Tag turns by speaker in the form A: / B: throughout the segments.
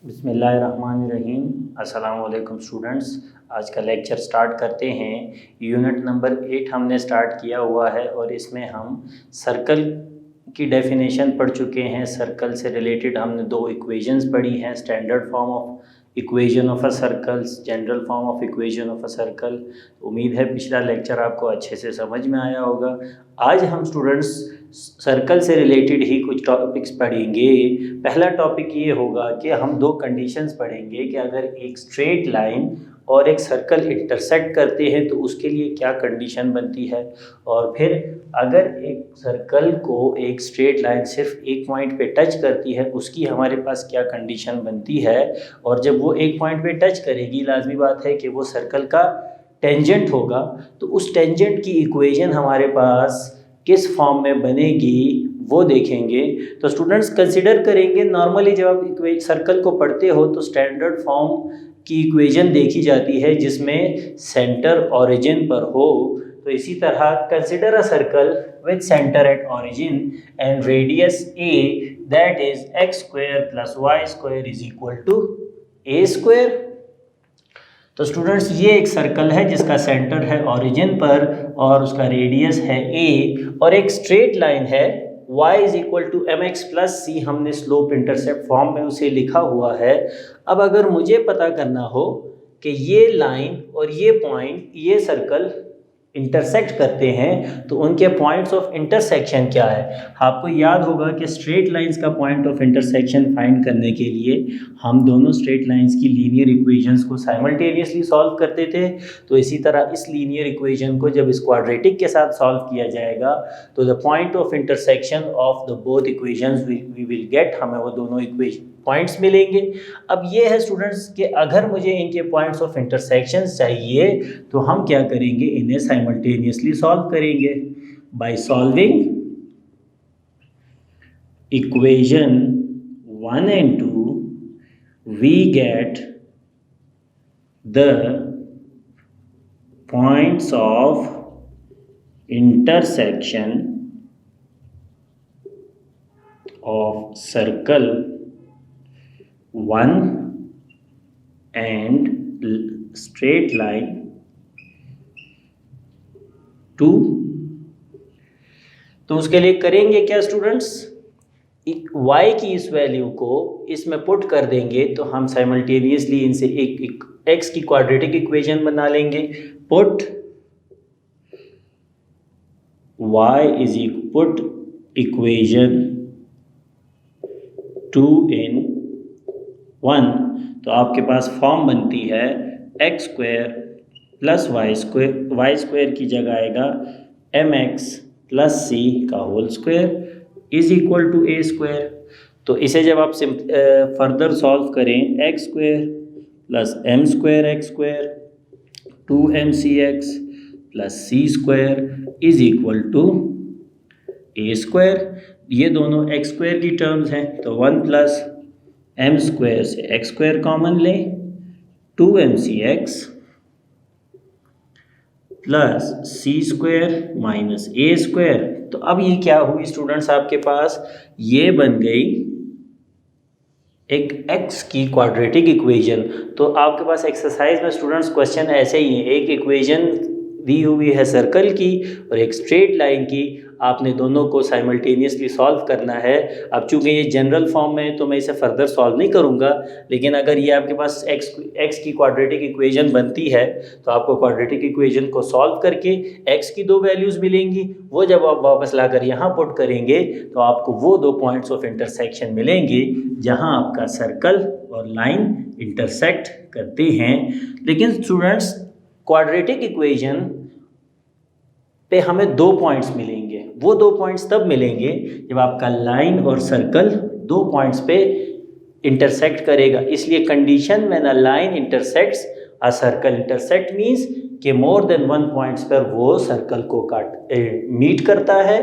A: बिस्मिल्लाहिर्रहमानिर्रहीम। अस्सलाम वालेकुम स्टूडेंट्स। आज का लेक्चर स्टार्ट करते हैं। यूनिट नंबर 8 हमने स्टार्ट किया हुआ है और इसमें हम सर्कल की डेफिनेशन पढ़ चुके हैं। सर्कल से रिलेटेड हमने दो इक्वेशंस पढ़ी हैं, standard form of equation of a circle, general form of equation of a circle. उम्मीद है पिछला लेक्चर आपको अच्छे से समझ में आया होगा। आज हम स्टूडेंट्स सर्कल से रिलेटेड ही कुछ टॉपिक्स पढ़ेंगे। पहला टॉपिक ये होगा कि हम दो कंडीशंस पढ़ेंगे कि अगर एक स्ट्रेट लाइन और एक सर्कल इंटरसेक्ट करते हैं तो उसके लिए क्या कंडीशन बनती है, और फिर अगर एक सर्कल को एक स्ट्रेट लाइन सिर्फ एक पॉइंट पे टच करती है उसकी हमारे पास क्या कंडीशन बनती है। और जब वो एक पॉइंट पे टच करेगी, लाजमी बात है कि वो सर्कल का टेंजेंट होगा, तो उस टेंजेंट की इक्वेशन हमारे पास किस फॉर्म में बनेगी वो देखेंगे। तो स्टूडेंट्स कंसिडर करेंगे, नॉर्मली जब आप सर्कल को पढ़ते हो तो स्टैंडर्ड फॉर्म की इक्वेशन देखी जाती है जिसमें सेंटर ओरिजिन पर हो। तो इसी तरह consider a circle with centre at origin and radius a, that is x square plus y square is equal to a square. तो स्टूडेंट्स ये एक सर्कल है जिसका सेंटर है ओरिजिन पर और उसका रेडियस है ए, और एक स्ट्रेट लाइन है y is equal to M x plus C, हमने स्लोप इंटरसेप्ट फॉर्म में उसे लिखा हुआ है। अब अगर मुझे पता करना हो कि ये लाइन और ये पॉइंट, ये सर्कल इंटरसेक्ट करते हैं तो उनके पॉइंट्स ऑफ इंटरसेक्शन क्या है। आपको याद होगा कि स्ट्रेट लाइंस का पॉइंट ऑफ इंटरसेक्शन फाइंड करने के लिए हम दोनों स्ट्रेट लाइंस की लीनियर इक्वेशंस को साइमल्टेनियसली सॉल्व करते थे। तो इसी तरह इस लीनियर इक्वेशन को जब इस क्वाड्रेटिक के साथ सॉल्व किया जाएगा तो the point of intersection of the both equations we will get, हमें वो दोनों इक्वेशन पॉइंट्स मिलेंगे। अब ये है स्टूडेंट्स कि अगर मुझे इनके पॉइंट्स ऑफ इंटरसेक्शन चाहिए तो हम क्या करेंगे, इन्हें साइमल्टेनियसली सॉल्व करेंगे by solving equation 1 and 2 we get the points of intersection of circle 1 and straight line 2। तो उसके लिए करेंगे क्या स्टूडेंट्स, y की इस वैल्यू को इसमें पुट कर देंगे तो हम साइमल्टेनियसली इनसे एक x की क्वाड्रेटिक इक्वेशन बना लेंगे। Put y is put equation 2 in 1, तो आपके पास फॉर्म बनती है x square plus y square की जगह आएगा एम एक्स प्लस सी का whole square is equal to a square. तो इसे जब आप फर्दर सॉल्व करें, x square plus m square x square 2mcx plus c square is equal to a square. ये दोनों एक्स स्क्वायर की terms हैं तो 1 प्लस एम स्क्वायर से एक्स स्क्वायर कॉमन लें, 2mcx plus c square minus ए square. तो अब ये क्या हुई स्टूडेंट्स, आपके पास ये बन गई एक x की क्वाड्रेटिक इक्वेशन। तो आपके पास एक्सरसाइज में स्टूडेंट्स क्वेश्चन ऐसे ही है, एक इक्वेशन दी हुई है सर्कल की और एक स्ट्रेट लाइन की, आपने दोनों को साइमल्टेनियसली सॉल्व करना है। अब चूंकि ये जनरल फॉर्म में है तो मैं इसे फर्दर सॉल्व नहीं करूँगा, लेकिन अगर ये आपके पास x की क्वाड्रेटिक इक्वेशन बनती है तो आपको क्वाड्रेटिक इक्वेशन को सॉल्व करके x की दो वैल्यूज़ मिलेंगी, वो जब आप वापस लाकर यहाँ पुट करेंगे तो आपको वो दो पॉइंट्स ऑफ इंटरसेक्शन मिलेंगे जहाँ आपका सर्कल और लाइन इंटरसेक्ट करते हैं। लेकिन स्टूडेंट्स क्वाड्रेटिक इक्वेशन पे हमें दो पॉइंट्स मिलेंगे, वो दो पॉइंट्स तब मिलेंगे जब आपका लाइन और सर्कल दो पॉइंट्स पे इंटरसेक्ट करेगा। इसलिए condition when a line intersects a circle intersect means कि मोर देन वन पॉइंट्स पर वो सर्कल को मीट करता है।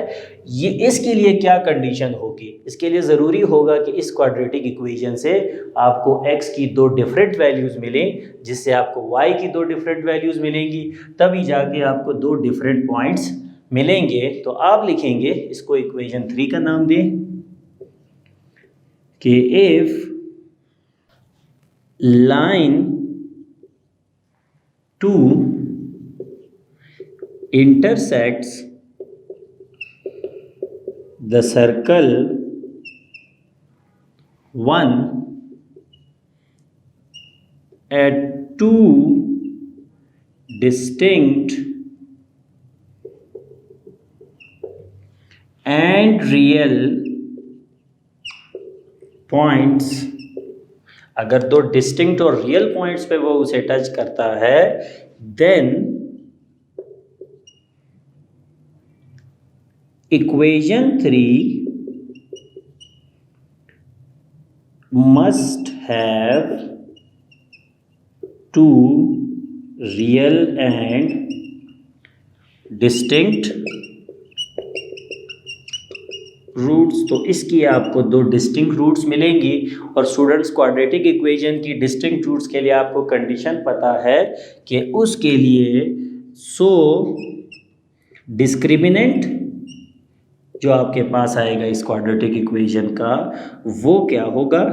A: ये इसके लिए क्या कंडीशन होगी, इसके लिए ज़रूरी होगा कि इस क्वाड्रेटिक इक्वेशन से आपको x की दो डिफरेंट वैल्यूज़ मिलें, जिससे आपको y की दो डिफरेंट वैल्यूज़ मिलेंगी, तभी जाके आपको दो डिफरेंट पॉइंट्स मिलेंगे। तो आप लिखेंगे, इसको इक्वेशन 3 का नाम दें कि if line 2 intersects the circle 1 at two distinct and real points, अगर दो डिस्टिंक्ट और रियल पॉइंट्स पे वो उसे टच करता है, then equation 3 must have two real and distinct roots. तो इसकी आपको दो डिस्टिंक्ट रूट्स मिलेंगी। और स्टूडेंट्स, क्वाड्रेटिक इक्वेशन की डिस्टिंक्ट रूट्स के लिए आपको कंडीशन पता है कि उसके लिए डिस्क्रिमिनेंट जो आपके पास आएगा इस क्वाड्रेटिक इक्वेशन का, वो क्या होगा?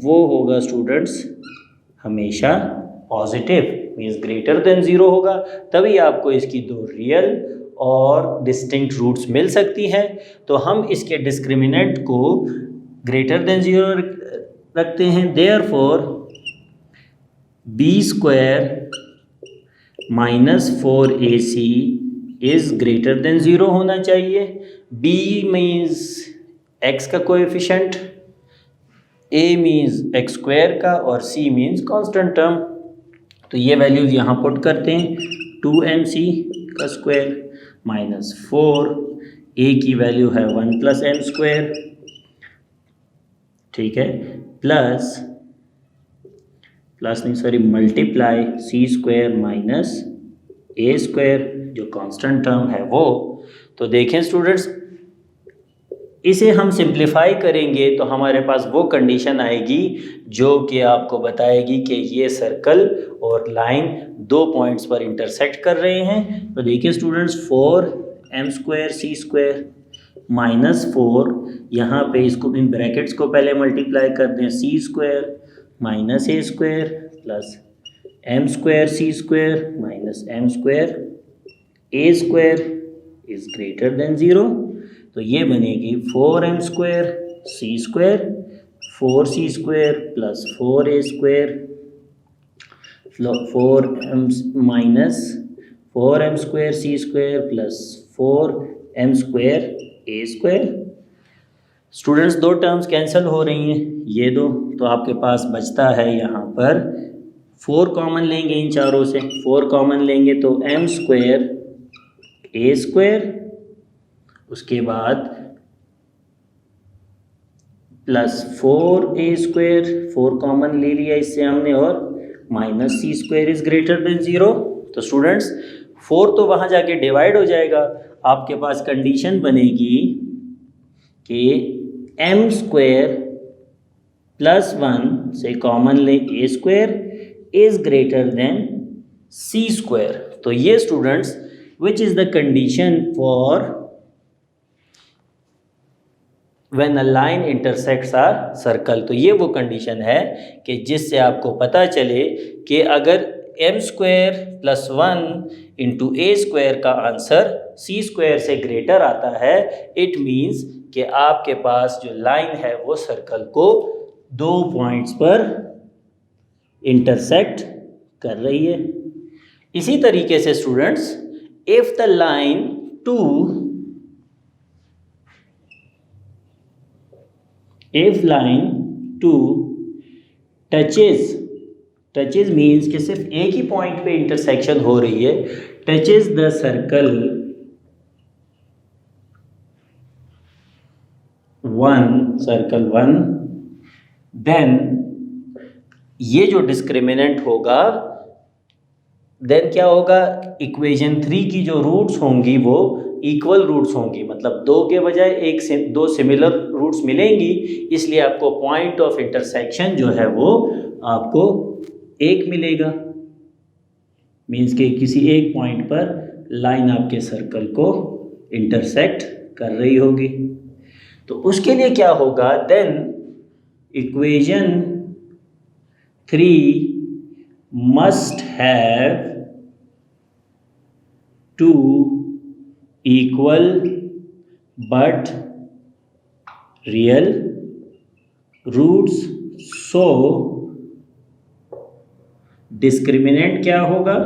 A: वो होगा स्टूडेंट्स हमेशा पॉजिटिव, मीन्स ग्रेटर देन 0 होगा। तभी आपको इसकी दो रियल और डिस्टिंक्ट रूट्स मिल सकती हैं। तो हम इसके डिस्क्रिमिनेंट को ग्रेटर देन 0 रखते हैं। Therefore b² - 4ac is greater than 0 होना चाहिए। b मीन्स x का कोएफिशिएंट, a मीन्स x² का और c मीन्स कांस्टेंट टर्म। तो ये वैल्यूज यहाँ पुट करते हैं, 2mc का स्क्वायर -4, a की वैल्यू है 1 + m², ठीक है, मल्टीप्लाई c² - a² जो कांस्टेंट टर्म है वो। तो देखें स्टूडेंट्स, इसे हम सिंप्लीफाई करेंगे तो हमारे पास वो कंडीशन आएगी जो कि आपको बताएगी कि ये सर्कल और लाइन दो पॉइंट्स पर इंटरसेक्ट कर रहे हैं। तो देखिए स्टूडेंट्स, 4m² c² -4, यहाँ पे इसको इन ब्रैकेट्स को पहले मल्टीप्लाई कर दें, c² - a² plus m² c² - m² a² is greater than 0। तो ये बनेगी 4m² c² 4c² plus 4a² 4m² c² plus 4m² a²। Students, दो टर्म्स कैंसिल हो रही हैं, ये दो, तो आपके पास बचता है यहाँ पर 4 कॉमन लेंगे इन चारों से, 4 कॉमन लेंगे तो m² a², उसके बाद प्लस 4a², 4 कॉमन ले लिया इससे हमने, और -c² इज ग्रेटर देन 0। तो स्टूडेंट्स 4 तो वहाँ जाके डिवाइड हो जाएगा, आपके पास कंडीशन बनेगी कि m² + 1 से कॉमन ले a² is greater than c²। तो ये students which is the condition for when a line intersects a circle। तो ये वो कंडीशन है कि जिससे आपको पता चले कि अगर m² + 1 × a² का आंसर c² से ग्रेटर आता है, इट मीन्स कि आपके पास जो लाइन है वो सर्कल को दो पॉइंट्स पर इंटरसेक्ट कर रही है। इसी तरीके से students, if the line 2 touches means कि सिर्फ एक ही पॉइंट पे इंटरसेक्शन हो रही है, touches the circle 1, then ये जो डिस्क्रिमिनेंट होगा, देन क्या होगा, इक्वेशन 3 की जो रूट्स होंगी वो इक्वल रूट्स होंगी, मतलब 2 के बजाय दो सिमिलर रूट्स मिलेंगी, इसलिए आपको पॉइंट ऑफ इंटरसेक्शन जो है वो आपको 1 मिलेगा। मीन्स कि किसी एक पॉइंट पर लाइन आपके सर्कल को इंटरसेक्ट कर रही होगी। तो उसके लिए क्या होगा, then equation 3 must have 2 equal but real roots. So discriminant क्या होगा?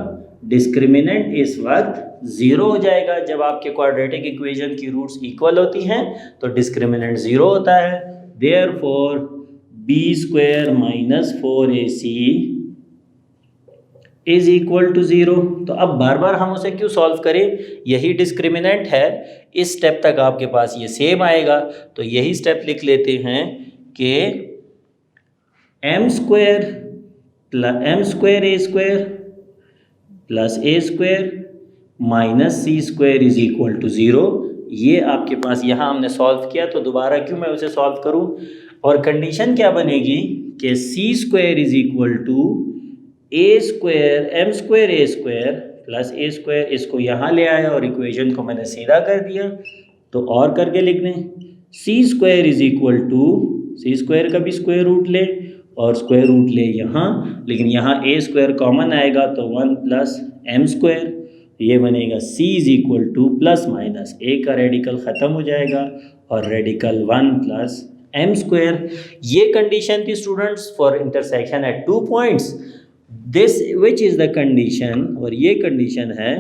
A: डिस्क्रिमिनेंट इस वक्त 0 हो जाएगा। जब आपके क्वाड्रेटिक इक्वेशन की रूट्स इक्वल होती हैं तो डिस्क्रिमिनेंट 0 होता है। Therefore b² - 4ac is equal to 0। तो अब बार बार हम उसे क्यों सॉल्व करें? यही डिस्क्रिमिनेंट है, इस स्टेप तक आपके पास ये सेम आएगा। तो यही स्टेप लिख लेते हैं कि m² a² plus a² minus c² is equal to 0। ये आपके पास यहाँ हमने सॉल्व किया, तो दोबारा क्यों मैं उसे सॉल्व करूँ? और कंडीशन क्या बनेगी कि c² is equal to m² a² plus a²। इसको यहाँ ले आया और इक्वेशन को मैंने सीधा कर दिया। तो और करके लिख दें, c² is equal to c² का भी स्क्वायर रूट ले और स्क्वायर रूट ले यहाँ, लेकिन यहाँ a² कॉमन आएगा तो 1 प्लस m²। ये बनेगा c is equal two plus minus a का रेडिकल ख़त्म हो जाएगा और रेडिकल 1 प्लस m²। ये कंडीशन थी students for intersection at 2 points. This which is the condition, और ये कंडीशन है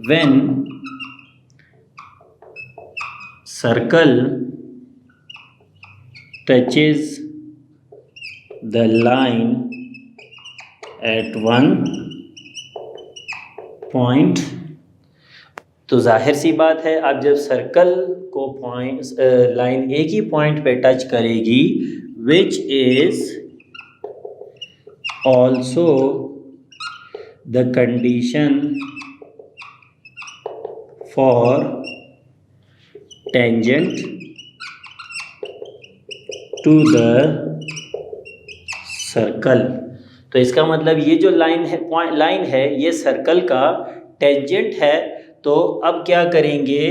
A: when circle touches the line at 1 point। तो जाहिर सी बात है, अब जब सर्कल को लाइन एक ही पॉइंट पे टच करेगी which is also the condition for tangent to the circle. तो इसका मतलब ये जो लाइन है ये सर्कल का टेंजेंट है। तो अब क्या करेंगे,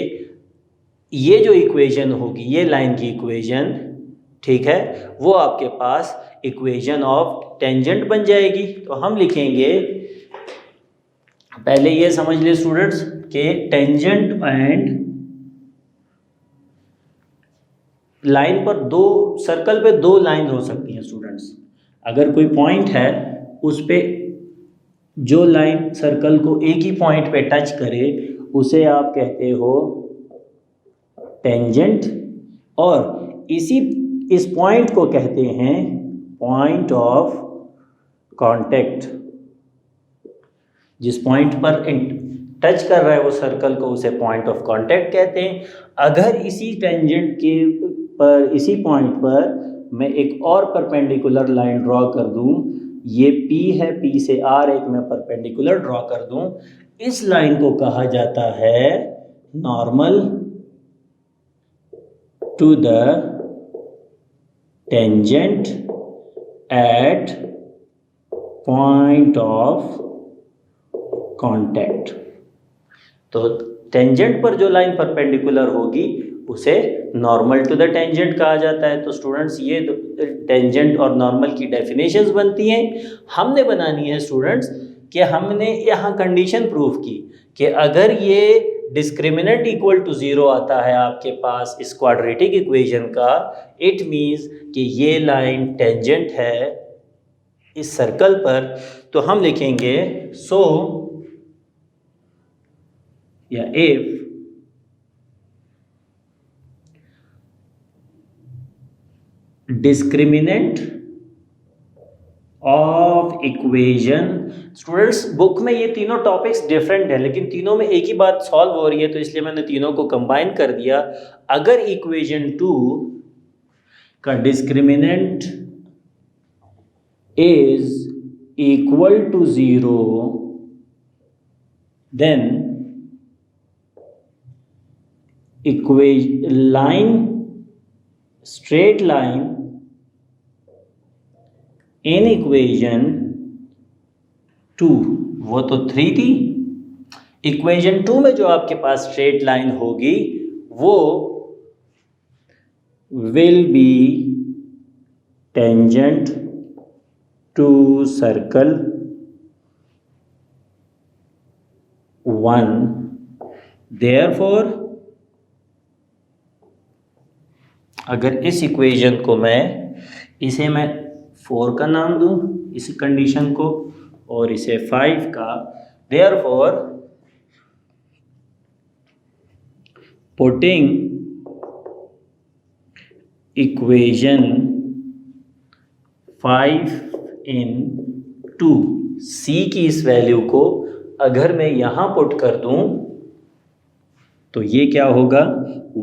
A: ये जो इक्वेशन होगी, ये लाइन की इक्वेशन, ठीक है, वो आपके पास इक्वेशन ऑफ टेंजेंट बन जाएगी। तो हम लिखेंगे, पहले ये समझ ले स्टूडेंट्स कि टेंजेंट एंड लाइन पर सर्कल पे 2 लाइन हो सकती हैं स्टूडेंट्स। अगर कोई पॉइंट है उस पे जो लाइन सर्कल को एक ही पॉइंट पे टच करे उसे आप कहते हो टेंजेंट, और इस पॉइंट को कहते हैं पॉइंट ऑफ कांटेक्ट। जिस पॉइंट पर टच कर रहा है वो सर्कल को उसे पॉइंट ऑफ कांटेक्ट कहते हैं। अगर इसी टेंजेंट के पर, इसी पॉइंट पर मैं एक और परपेंडिकुलर लाइन ड्रॉ कर दूं, ये P है, P से R एक मैं परपेंडिकुलर ड्रॉ कर दूं, इस लाइन को कहा जाता है normal to the tangent at point of contact. तो टेंजेंट पर जो लाइन परपेंडिकुलर होगी उसे नॉर्मल टू द टेंजेंट कहा जाता है। तो स्टूडेंट्स ये टेंजेंट और नॉर्मल की डेफिनेशंस बनती हैं। हमने बनानी है स्टूडेंट्स कि हमने यहाँ कंडीशन प्रूफ की कि अगर ये डिस्क्रिमिनेंट इक्वल टू 0 आता है आपके पास इस क्वाड्रेटिक इक्वेशन का, इट मीन्स कि ये लाइन टेंजेंट है इस सर्कल पर। तो हम लिखेंगे सो या if discriminant of equation. Students book में ये तीनों टॉपिक्स डिफरेंट हैं, लेकिन तीनों में एक ही बात सॉल्व हो रही है, तो इसलिए मैंने तीनों को कंबाइन कर दिया। अगर इक्वेशन 2 का discriminant is equal to 0 then straight line in equation 2, वो तो 3 थी, इक्वेशन 2 में जो आपके पास स्ट्रेट लाइन होगी वो will be tangent to circle 1, therefore अगर इस इक्वेशन को इसे मैं 4 का नाम दूं इस कंडीशन को और इसे 5 का, therefore putting equation 5 in 2, c की इस वैल्यू को अगर मैं यहाँ पुट कर दूं तो ये क्या होगा,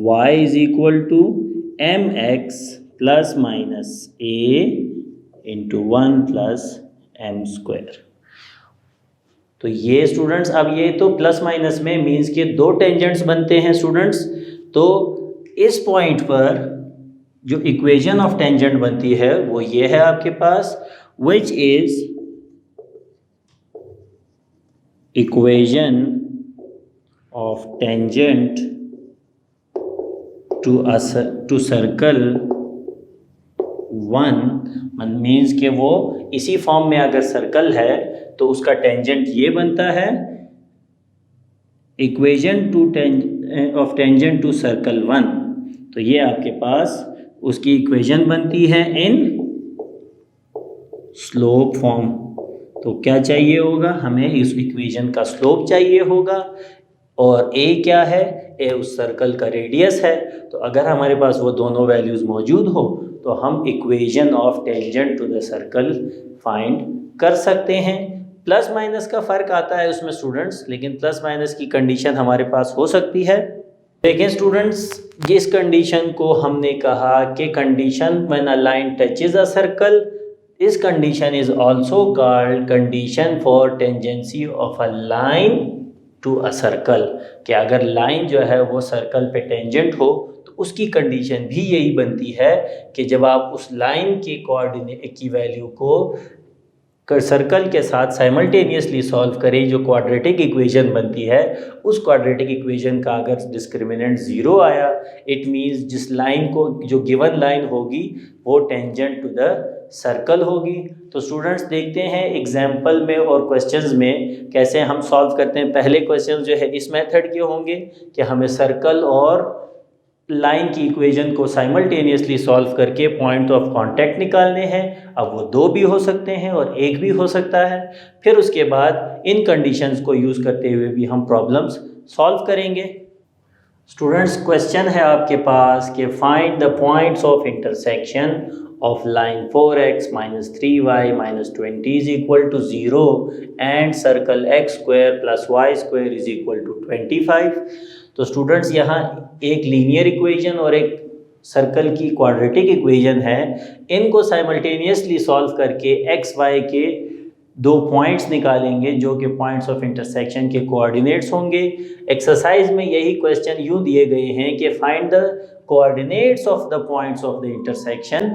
A: y is equal to mx plus minus a into 1 plus m square. तो ये स्टूडेंट्स, अब ये तो प्लस माइनस में मीन्स के दो टेंजेंट्स बनते हैं स्टूडेंट्स। तो इस पॉइंट पर जो इक्वेशन ऑफ टेंजेंट बनती है वो ये है आपके पास, which is equation of tangent to circle 1, means के वो इसी फॉर्म में अगर सर्कल है तो उसका टेंजेंट ये बनता है, equation of tangent to circle 1। तो ये आपके पास उसकी इक्वेशन बनती है इन स्लोप फॉर्म। तो क्या चाहिए होगा, हमें इस इक्वेशन का स्लोप चाहिए होगा और a क्या है, a उस सर्कल का रेडियस है। तो अगर हमारे पास वो दोनों वैल्यूज़ मौजूद हो तो हम equation of tangent to the circle find कर सकते हैं। प्लस माइनस का फ़र्क आता है उसमें स्टूडेंट्स, लेकिन प्लस माइनस की कंडीशन हमारे पास हो सकती है। देखें स्टूडेंट्स, जिस कंडीशन को हमने कहा कि condition when a line touches a circle, इस condition is also called condition for tangency of a line to a circle, कि अगर लाइन जो है वो सर्कल पे टेंजेंट हो तो उसकी कंडीशन भी यही बनती है कि जब आप उस लाइन के कोऑर्डिनेट की वैल्यू को सर्कल के साथ साइमल्टेनियसली सॉल्व करें, जो क्वाड्रेटिक इक्वेशन बनती है, उस क्वाड्रेटिक इक्वेशन का अगर डिस्क्रिमिनेंट 0 आया, इट मीन्स जिस लाइन को, जो गिवन लाइन होगी वो टेंजेंट टू द सर्कल होगी। तो स्टूडेंट्स देखते हैं एग्जाम्पल में और क्वेश्चंस में कैसे हम सॉल्व करते हैं। पहले क्वेश्चन जो है इस मेथड के होंगे कि हमें सर्कल और लाइन की इक्वेशन को साइमल्टेनियसली सॉल्व करके पॉइंट ऑफ कांटेक्ट निकालने हैं। अब वो 2 भी हो सकते हैं और 1 भी हो सकता है। फिर उसके बाद इन कंडीशंस को यूज़ करते हुए भी हम प्रॉब्लम्स सॉल्व करेंगे। स्टूडेंट्स, क्वेश्चन है आपके पास कि find the points of intersection of line 4x minus 3y minus 20 is equal to 0 and circle x square plus y square is equal to 25। तो स्टूडेंट्स यहाँ एक लीनियर इक्वेशन और एक सर्कल की क्वाड्रेटिक इक्वेशन है, इनको साइमल्टेनियसली सॉल्व करके x y के 2 पॉइंट्स निकालेंगे जो कि पॉइंट्स ऑफ इंटरसेक्शन के कोऑर्डिनेट्स होंगे। एक्सरसाइज में यही क्वेश्चन यूँ दिए गए हैं कि find the coordinates of the points of the intersection,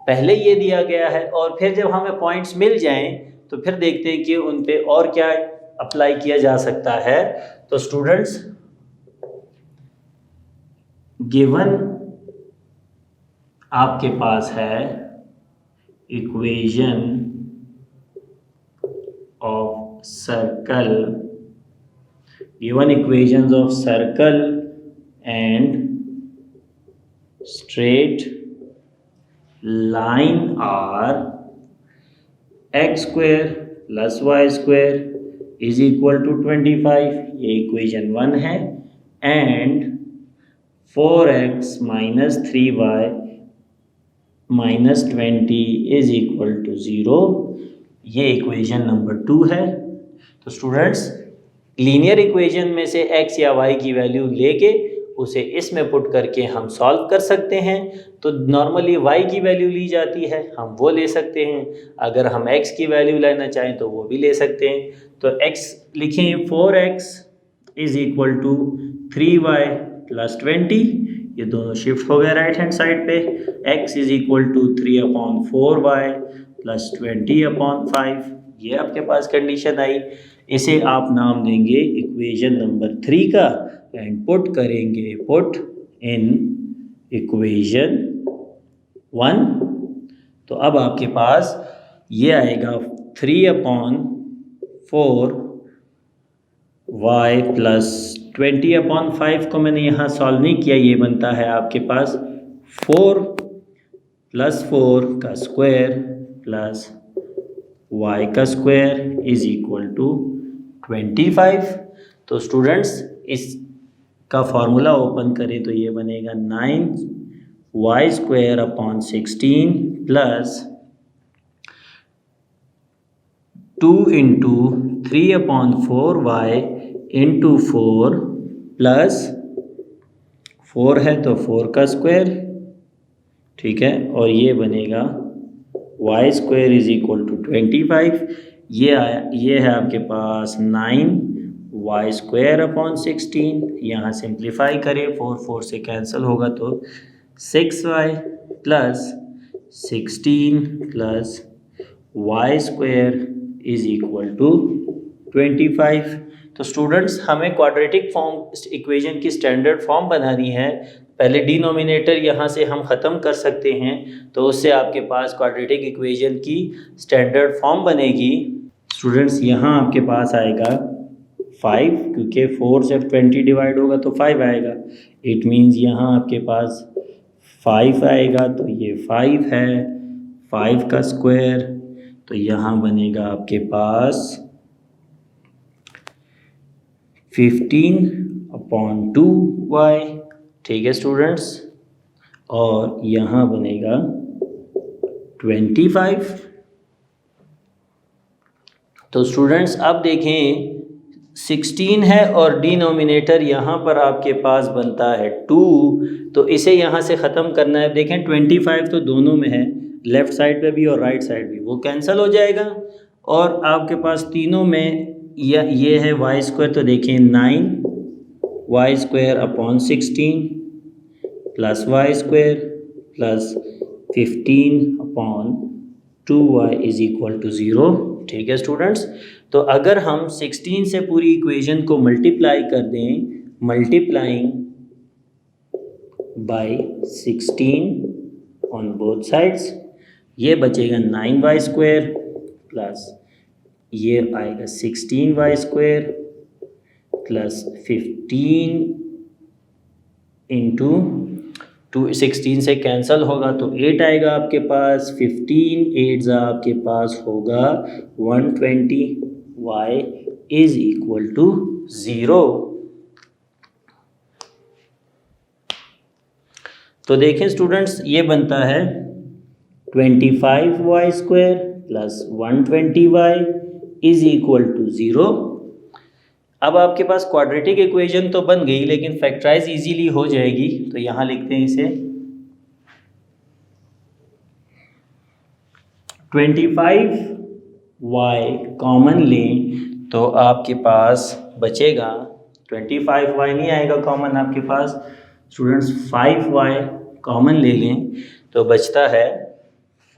A: पहले ये दिया गया है और फिर जब हमें पॉइंट्स मिल जाएं तो फिर देखते हैं कि उन पे और क्या अप्लाई किया जा सकता है। तो स्टूडेंट्स, गिवन आपके पास है equation of circle, given equations of circle and straight line are x square plus y square is equal to 25, ये इक्वेशन 1 है, and 4x minus 3y minus 20 is equal to 0, ये इक्वेशन नंबर 2 है। तो students, linear equation में से x या y की value लेके उसे इसमें पुट करके हम सॉल्व कर सकते हैं। तो नॉर्मली y की वैल्यू ली जाती है, हम वो ले सकते हैं। अगर हम x की वैल्यू लेना चाहें तो वो भी ले सकते हैं। तो x लिखें 4x is equal to 3y plus 20, ये दोनों शिफ्ट हो गए राइट हैंड साइड पे। x is equal to 3/4y plus 20/5, ये आपके पास कंडीशन आई। इसे आप नाम देंगे इक्वेशन नंबर 3 का एंड पुट करेंगे, पुट इन इक्वेशन 1 तो अब आपके पास ये आएगा 3/4 y प्लस 20/5 को मैंने यहाँ सॉल्व नहीं किया, ये बनता है आपके पास 4 + 4 का स्क्वायर प्लस y का स्क्वायर इज इक्वल टू 25। तो स्टूडेंट्स इसका फॉर्मूला ओपन करें तो ये बनेगा 9y² प्लस 2 × 3/4y × 4 प्लस 4 है तो 4 का स्क्वायर, ठीक है, और ये बनेगा y² इज इक्वल टू 25। ये है आपके पास 9y² यहाँ सिंप्लीफाई करें, 4 से कैंसिल होगा तो 6y plus 16 plus y² is equal to 25। तो स्टूडेंट्स हमें क्वाड्रेटिक फॉर्म इक्वेशन की स्टैंडर्ड फॉर्म बनानी है। पहले डिनोमिनेटर यहाँ से हम ख़त्म कर सकते हैं, तो उससे आपके पास क्वाड्रेटिक इक्वेशन की स्टैंडर्ड फॉर्म बनेगी। स्टूडेंट्स यहाँ आपके पास आएगा 5, क्योंकि 4 से 20 डिवाइड होगा तो 5 आएगा। इट मीन्स यहाँ आपके पास 5 आएगा, तो ये 5 है, 5 का स्क्वायर, तो यहाँ बनेगा आपके पास 15/2y, ठीक है स्टूडेंट्स, और यहाँ बनेगा 25। तो स्टूडेंट्स अब देखें 16 है और डिनोमिनेटर यहाँ पर आपके पास बनता है 2, तो इसे यहाँ से ख़त्म करना है। देखें 25 तो दोनों में है, लेफ़्ट साइड पे भी और राइट साइड भी, वो कैंसिल हो जाएगा और आपके पास तीनों में ये है y², तो देखें 9y² plus y² plus 15/2y is equal to 0, ठीक है स्टूडेंट्स। तो अगर हम 16 से पूरी इक्वेशन को मल्टीप्लाई कर दें, multiplying by 16 on both sides, ये बचेगा 9y² प्लस ये आएगा 16y² प्लस 15 इंटू 16 से कैंसिल होगा तो 8 आएगा आपके पास, 15 8 आपके पास होगा 120y इज इक्वल टू 0। तो देखें स्टूडेंट्स ये बनता है 25y² plus 120y is equal to 0। अब आपके पास क्वाड्रेटिक इक्वेशन तो बन गई, लेकिन फैक्टराइज इजीली हो जाएगी, तो यहाँ लिखते हैं इसे 25y कॉमन लें तो आपके पास बचेगा 25y नहीं आएगा कॉमन आपके पास स्टूडेंट्स, 5y कॉमन ले लें तो बचता है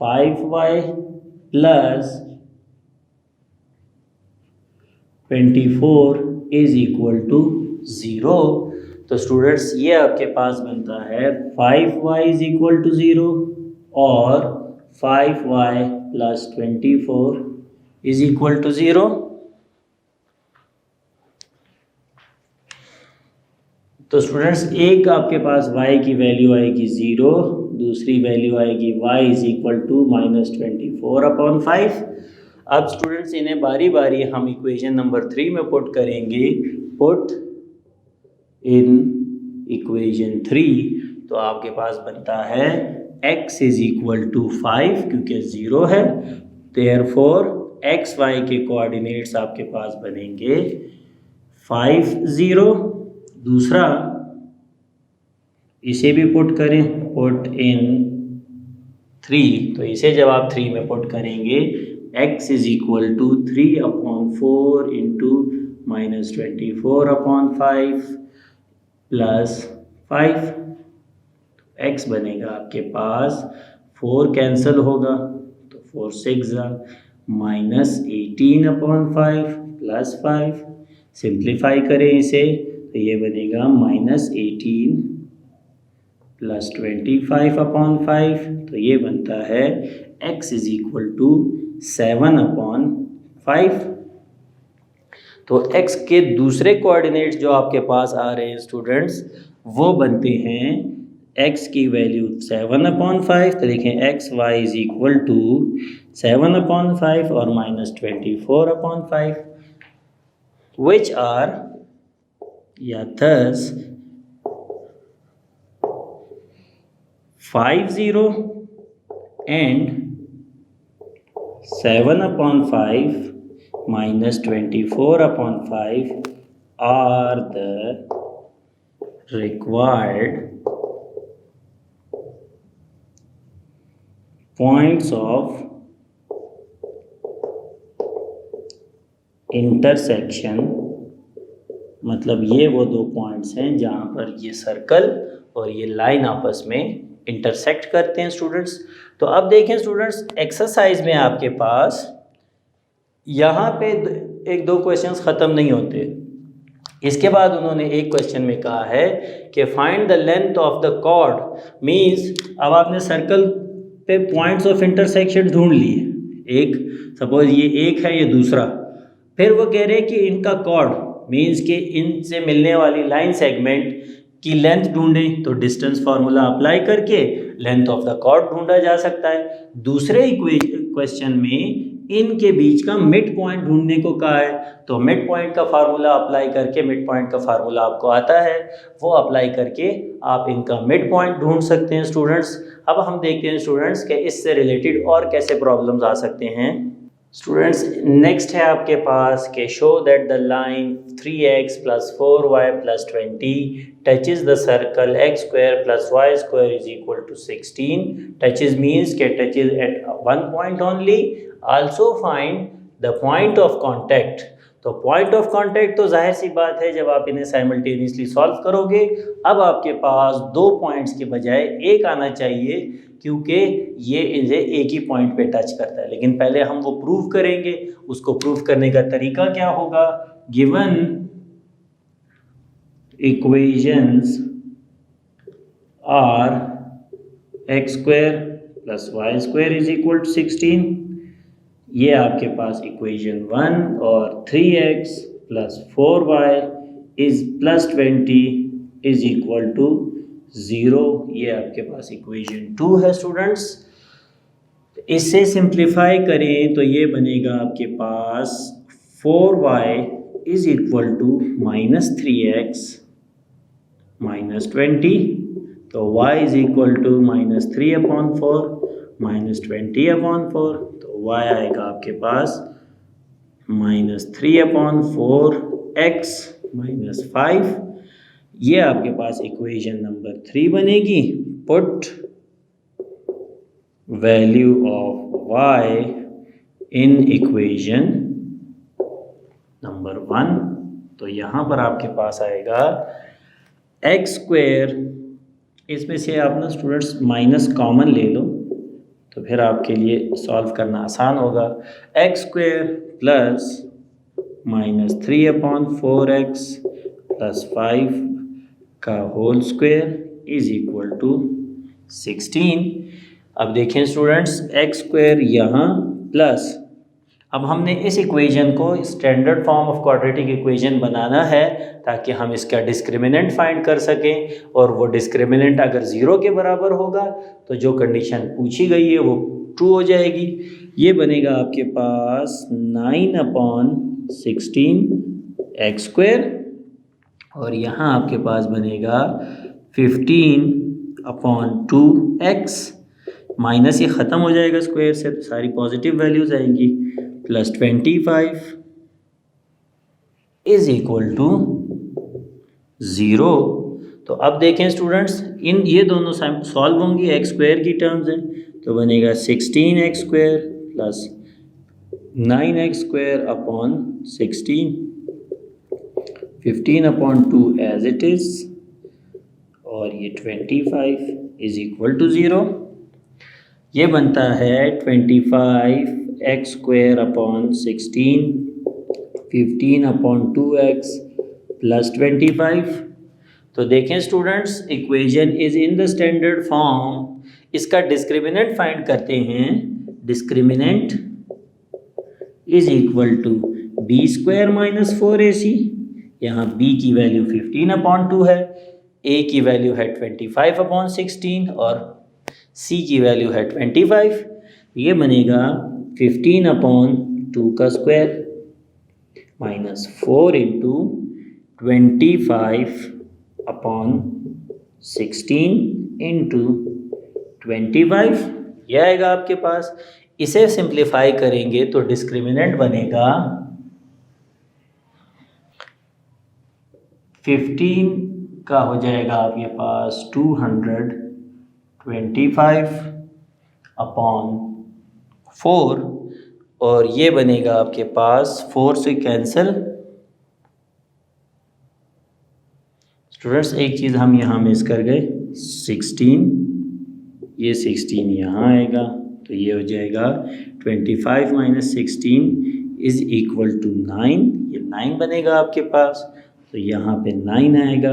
A: 5y plus 24 is equal to 0। तो स्टूडेंट्स ये आपके पास बनता है 5y इज इक्वल टू 0 और 5y plus 24 is equal to 0। तो स्टूडेंट्स एक आपके पास y की वैल्यू आएगी 0, दूसरी वैल्यू आएगी y इज इक्वल टू -24/5। अब स्टूडेंट्स इन्हें बारी बारी हम इक्वेशन नंबर 3 में पुट करेंगे। पुट इन इक्वेशन 3 तो आपके पास बनता है x इज इक्वल टू 5 क्योंकि 0 है, देयरफॉर x y के कोऑर्डिनेट्स आपके पास बनेंगे 5 0। दूसरा इसे भी पुट करें, पुट इन 3, तो इसे जब आप 3 में पुट करेंगे x is equal to 3/4 into -24/5 plus 5, x बनेगा आपके पास 4 कैंसिल होगा तो 4 6 -18/5 प्लस 5, सिंप्लीफाई करें इसे तो ये बनेगा -18 प्लस 25/5, तो ये बनता है x इज इक्वल टू 7/5। तो x के दूसरे कोऑर्डिनेट्स जो आपके पास आ रहे हैं स्टूडेंट्स, वो बनते हैं x की वैल्यू 7/5। तो देखें x y is equal to 7/5 और -24/5, which are या thus 50 and 7/5 -24/5 are the required points of intersection। मतलब ये वो दो पॉइंट्स हैं जहाँ पर ये सर्कल और ये लाइन आपस में इंटरसेक्ट करते हैं स्टूडेंट्स। तो अब देखें स्टूडेंट्स, एक्सरसाइज में आपके पास यहाँ पे एक दो क्वेश्चंस ख़त्म नहीं होते। इसके बाद उन्होंने एक क्वेश्चन में कहा है कि find the length of the chord. Means अब आपने सर्कल पे पॉइंट्स ऑफ इंटरसेक्शन ढूंढ लिए, एक सपोज ये एक है, ये दूसरा, फिर वो कह रहे हैं कि इनका कॉर्ड मीन्स कि इनसे मिलने वाली लाइन सेगमेंट की लेंथ ढूंढें। तो डिस्टेंस फार्मूला अप्लाई करके लेंथ ऑफ द कॉर्ड ढूंढा जा सकता है। दूसरे क्वेश्चन में इनके बीच का मिड पॉइंट ढूंढने को कहा है, तो मिड पॉइंट का फार्मूला अप्लाई करके, मिड पॉइंट का फार्मूला आपको आता है, वो अप्लाई करके आप इनका मिड पॉइंट ढूंढ सकते हैं स्टूडेंट्स। अब हम देखते हैं स्टूडेंट्स कि इससे रिलेटेड और कैसे प्रॉब्लम्स आ सकते हैं। स्टूडेंट्स नेक्स्ट है आपके पास कि show that the line 3x + 4y + 20 touches the circle x² + y² is equal to 16। Touches means के touches at one point only. Also find the point of contact. तो पॉइंट ऑफ कॉन्टैक्ट तो जाहिर सी बात है जब आप इन्हें साइमल्टेनियसली सॉल्व करोगे, अब आपके पास दो पॉइंट्स के बजाय एक आना चाहिए, क्योंकि ये इन्हें एक ही पॉइंट पे टच करता है। लेकिन पहले हम वो प्रूव करेंगे। उसको प्रूव करने का तरीका क्या होगा? Given equations are x² + y² is equal to 16। ये आपके पास इक्वेशन 1 और 3x + 4y + 20 is equal to 0। ये आपके पास इक्वेशन 2 है स्टूडेंट्स। इससे सिंप्लीफाई करें तो ये बनेगा आपके पास 4y is equal to -3x -20। तो y इज इक्वल टू -3/4 -20/4। तो y आएगा आपके पास -3/4x -5। ये आपके पास इक्वेशन नंबर 3 बनेगी। Put value of y in equation number 1। तो यहाँ पर आपके पास आएगा x², इसमें से आप ना स्टूडेंट्स माइनस कॉमन ले लो तो फिर आपके लिए सॉल्व करना आसान होगा। x² + -3/4x + 5 का whole square is equal to 16। अब देखें स्टूडेंट्स, x² यहाँ प्लस, अब हमने इस इक्वेशन को standard form of quadratic equation बनाना है ताकि हम इसका डिस्क्रिमिनेंट फाइंड कर सकें, और वो डिस्क्रिमिनेंट अगर 0 के बराबर होगा तो जो कंडीशन पूछी गई है वो ट्रू हो जाएगी। ये बनेगा आपके पास 9/16x², और यहाँ आपके पास बनेगा 15/2x। माइनस ये ख़त्म हो जाएगा स्क्वायर से, तो सारी पॉजिटिव वैल्यूज़ आएंगी, +25 इज इक्वल टू 0। तो अब देखें स्टूडेंट्स, ये दोनों सॉल्व होंगी, x² की टर्म्स हैं, तो बनेगा 16x² + 9x²/16, 15/2 as it is, और ये 25 इज इक्वल टू 0। ये बनता है 25x²/16, 15/2x + 25। तो देखें students, equation is in the standard form. इसका डिस्क्रिमिनेंट फाइंड करते हैं discriminant is equal to b square minus 4ac। यहाँ b की वैल्यू 15/2 है, a की वैल्यू है 25/16 और c की वैल्यू है 25। ये बनेगा 15/2 का स्क्वायर माइनस 4 इंटू 25/16 इंटू 25। यह आएगा आपके पास। इसे सिंप्लीफाई करेंगे तो डिस्क्रिमिनेंट बनेगा 15 का हो जाएगा आपके पास 225/4 और ये बनेगा आपके पास 4 से कैंसिल। स्टूडेंट्स एक चीज़ हम यहाँ मिस कर गए, 16, ये 16 यहाँ आएगा तो ये हो जाएगा 25 माइनस 16 इज इक्वल टू 9। ये 9 बनेगा आपके पास तो यहाँ पे 9 आएगा।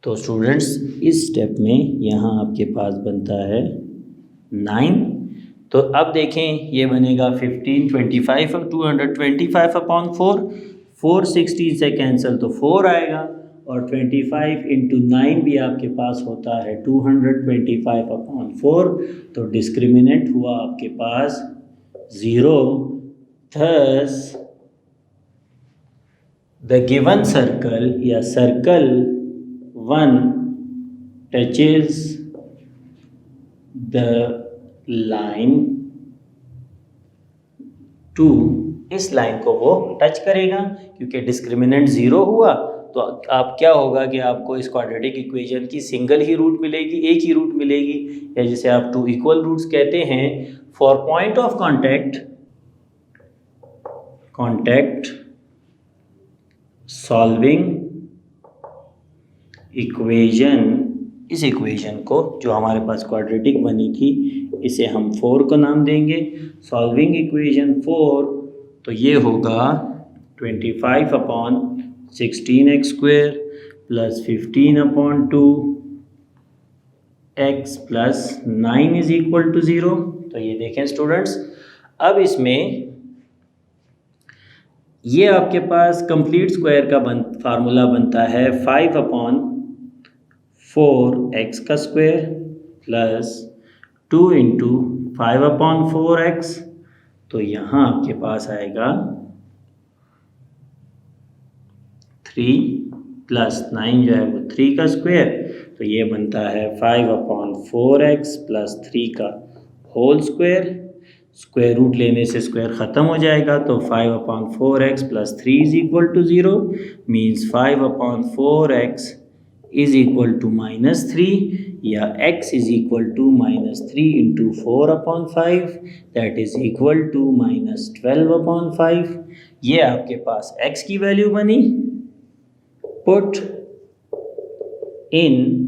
A: तो स्टूडेंट्स इस स्टेप में यहाँ आपके पास बनता है 9। तो अब देखें ये बनेगा 15, 25 और 225/4, 4 16 से कैंसिल तो 4 आएगा और 25 इंटू 9 भी आपके पास होता है 225/4। तो डिस्क्रिमिनेंट हुआ आपके पास 0। थस द गिवन सर्कल या सर्कल 1 टचेज द लाइन 2, इस लाइन को वो टच करेगा क्योंकि डिस्क्रिमिनेंट 0 हुआ। तो आप क्या होगा कि आपको इस क्वाड्रेटिक इक्वेशन की सिंगल ही रूट मिलेगी, एक ही रूट मिलेगी, या जिसे आप 2 इक्वल रूट्स कहते हैं। For point of contact solving equation, इस इक्वेशन को जो हमारे पास क्वाड्रेटिक बनी थी इसे हम 4 को नाम देंगे। सॉल्विंग इक्वेशन 4 तो ये होगा 25/16x² plus 15/2x plus 9 is equal to 0। तो ये देखें स्टूडेंट्स, अब इसमें ये आपके पास कंप्लीट स्क्वायर का फार्मूला बनता है 5/4x का स्क्वायर प्लस 2 इंटू 5/4x। तो यहाँ आपके पास आएगा 3 प्लस 9 जो है वो 3 का स्क्वायर। तो ये बनता है 5/4x प्लस 3 का होल स्क्वायर। स्क्वायर रूट लेने से स्क्वायर ख़त्म हो जाएगा तो 5/4x plus 3 is equal to 0 means 5/4x is equal to -3 या x is equal to -3 into 4/5 that is equal to -12/5। ये आपके पास x की वैल्यू बनी। पुट इन,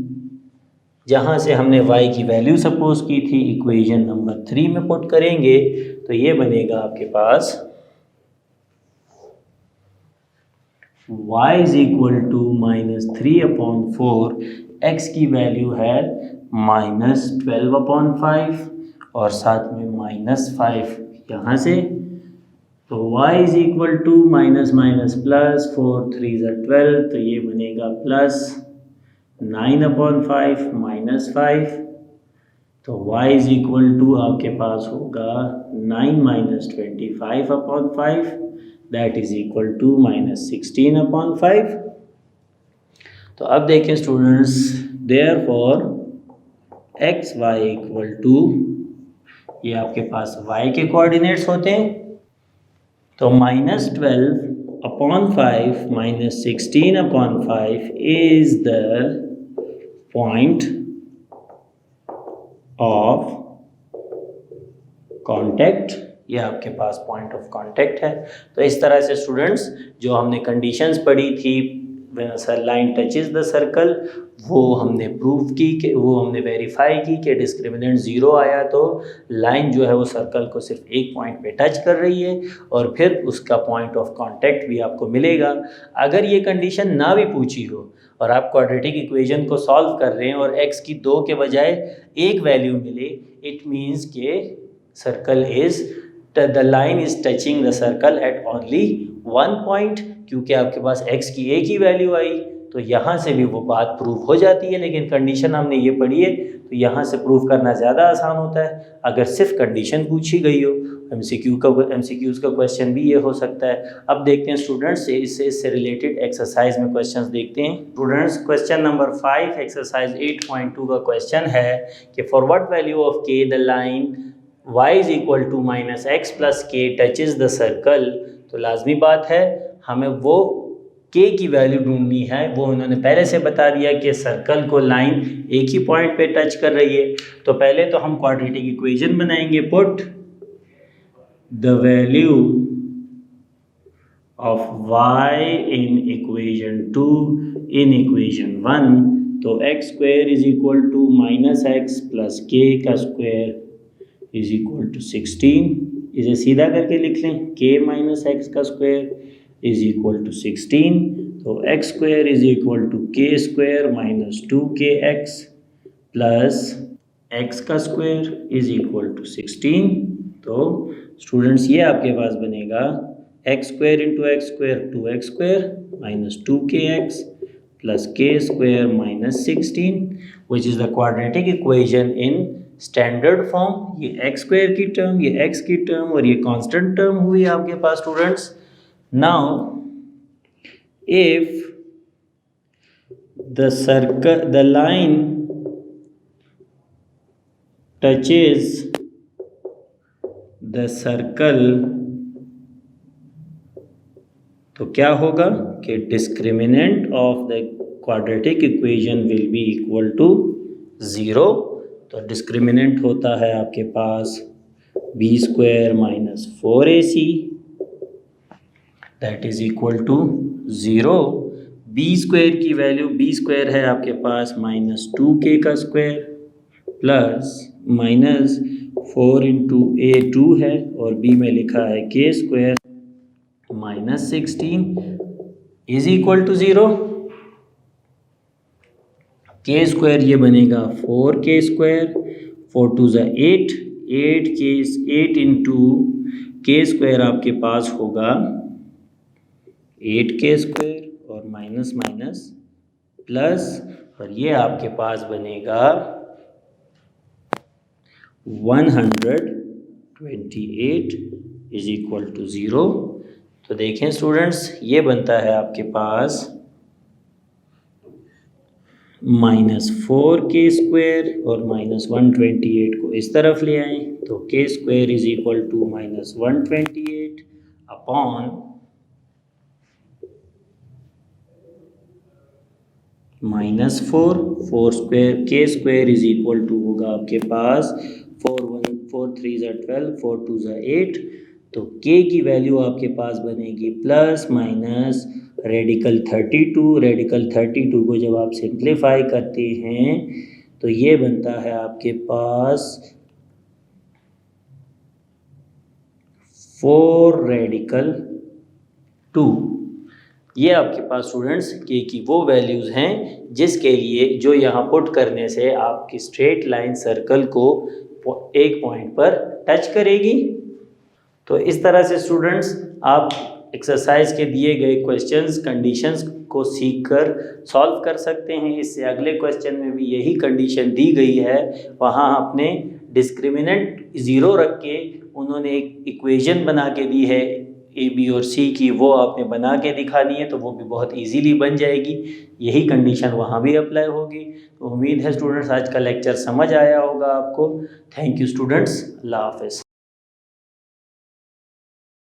A: जहाँ से हमने y की वैल्यू सपोज की थी इक्वेशन नंबर 3 में पुट करेंगे तो ये बनेगा आपके पास y is equal to -3/4, x की वैल्यू है -12/5 और साथ में -5 यहाँ से। तो y is equal to minus plus 4 3 12 तो ये बनेगा प्लस 9/5 -5। तो y इज इक्वल टू आपके पास होगा 9 - 25/5 दैट इज इक्वल टू -16/5। तो अब देखें students, therefore x y equal to, ये आपके पास y के कोऑर्डिनेट्स होते हैं तो -12/5 -16/5 is the point of contact. ये आपके पास पॉइंट ऑफ कांटेक्ट है। तो इस तरह से स्टूडेंट्स जो हमने कंडीशंस पढ़ी थी, लाइन टचेस द सर्कल, वो हमने प्रूव की कि वो हमने वेरीफाई की कि डिस्क्रिमिनेंट 0 आया तो लाइन जो है वो सर्कल को सिर्फ एक पॉइंट पे टच कर रही है और फिर उसका पॉइंट ऑफ कांटेक्ट भी आपको मिलेगा। अगर ये कंडीशन ना भी पूछी हो और आप क्वाड्रेटिक इक्वेशन को सॉल्व कर रहे हैं और x की 2 के बजाय एक वैल्यू मिले, इट मीन्स के circle is the line is touching the circle eight only one point, क्योंकि आपके पास x की एक ही वैल्यू आई, तो यहाँ से भी वो बात प्रूव हो जाती है। लेकिन कंडीशन हमने ये पढ़ी है तो यहाँ से प्रूव करना ज़्यादा आसान होता है अगर सिर्फ कंडीशन पूछी गई हो। एमसीक्यूज़ का क्वेश्चन भी ये हो सकता है। अब देखते हैं स्टूडेंट्स इससे रिलेटेड एक्सरसाइज में क्वेश्चंस देखते हैं। स्टूडेंट्स क्वेश्चन नंबर 5 एक्सरसाइज 8.2 का क्वेश्चन है कि for what value of k the line y is equal to minus x plus k touches the circle. तो लाजमी बात है हमें वो k की वैल्यू ढूंढनी है। वो उन्होंने पहले से बता दिया कि सर्कल को लाइन एक ही पॉइंट पे टच कर रही है। तो पहले तो हम क्वाड्रेटिक इक्वेशन बनाएंगे। Put the value of y in equation 2 in equation 1, तो x square is equal to minus x plus k का स्क्वायर इज इक्वल टू 16। इसे सीधा करके लिख लें, k माइनस एक्स का स्क्वायर इज इक्वल टू 16, तो x square is equal to k square minus 2kx plus x का square is equal to 16। तो स्टूडेंट्स ये आपके पास बनेगा x square into x square 2x square minus 2kx plus k square minus 16 which is the quadratic equation in standard form. ये x square की term, ये x की टर्म और ये कांस्टेंट टर्म हुई आपके पास students. Now, if the line touches the circle, तो क्या होगा कि discriminant of the quadratic equation will be equal to 0। तो discriminant होता है आपके पास b square minus 4ac that is equal to 0। B square की वैल्यू, बी स्क्वायर है आपके पास माइनस 2k का स्क्वायर प्लस माइनस 4 इंटू ए 2 है और बी में लिखा है k square minus 16 is equal to 0। K square ये बनेगा 4k स्क्वायर, 4 टू ज़ा 8, 8 इंटू के स्क्वायर आपके पास होगा 8k स्क्वायर और माइनस माइनस प्लस, और ये आपके पास बनेगा 128 इज इक्वल टू 0। तो देखें स्टूडेंट्स ये बनता है आपके पास माइनस 4k स्क्वायर और माइनस 128 को इस तरफ ले आएँ तो k square is equal to minus 128 upon minus 4 square, k square is equal to होगा आपके पास 4 3 ज़ा 12, 4 2 ज़ा 8, तो के की वैल्यू आपके पास बनेगी प्लस माइनस रेडिकल 32। रेडिकल 32 को जब आप सिंप्लीफाई करते हैं तो ये बनता है आपके पास 4 रेडिकल 2। ये आपके पास स्टूडेंट्स के की वो वैल्यूज़ हैं जिसके लिए जो यहाँ पुट करने से आपकी स्ट्रेट लाइन सर्कल को एक पॉइंट पर टच करेगी। तो इस तरह से स्टूडेंट्स आप एक्सरसाइज के दिए गए क्वेश्चंस कंडीशंस को सीखकर सॉल्व कर सकते हैं। इससे अगले क्वेश्चन में भी यही कंडीशन दी गई है, वहाँ आपने डिस्क्रिमिनेंट 0 रख के उन्होंने एक इक्वेशन बना के दी है ए बी और सी की, वो आपने बना के दिखानी है तो वो भी बहुत इजीली बन जाएगी। यही कंडीशन वहाँ भी अप्लाई होगी। तो उम्मीद है स्टूडेंट्स आज का लेक्चर समझ आया होगा आपको। थैंक यू स्टूडेंट्स, अल्लाह हाफ़िज़।